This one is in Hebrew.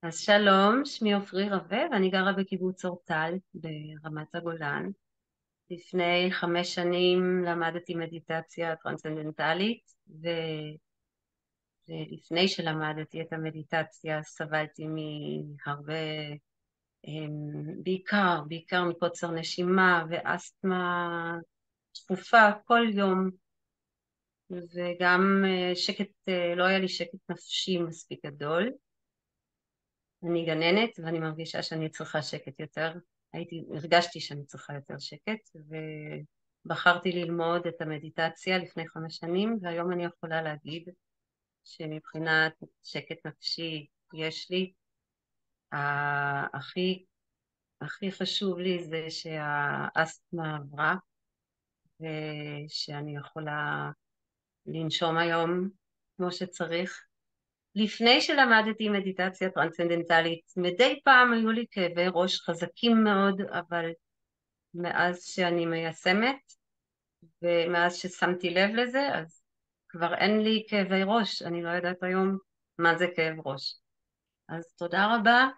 אז שלום, שמי עופרי רווה ואני גרה בקיבוץ אורטל ברמת הגולן. לפני 5 שנים למדתי מדיטציה טרנסצנדנטלית ולפני שלמדתי את המדיטציה סבלתי מהרבה, בעיקר מקוצר נשימה ואסתמה תכופה כל יום, וגם לא היה לי שקט נפשי מספיק גדול. אני גננת ואני מרגישה שאני צריכה שקט יותר. הרגשתי שאני צריכה יותר שקט ובחרתי ללמוד את המדיטציה לפני 5 שנים, והיום אני יכולה להגיד שמבחינת שקט נפשי יש לי. הכי הכי חשוב לי זה שהאסתמה עברה ושאני יכולה לנשום היום כמו שצריך. לפני שלמדתי מדיטציה טרנסצנדנטלית, מדי פעם היו לי כאבי ראש חזקים מאוד, אבל מאז שאני מיישמת ומאז ששמתי לב לזה, אז כבר אין לי כאבי ראש. אני לא יודעת היום מה זה כאב ראש. אז תודה רבה.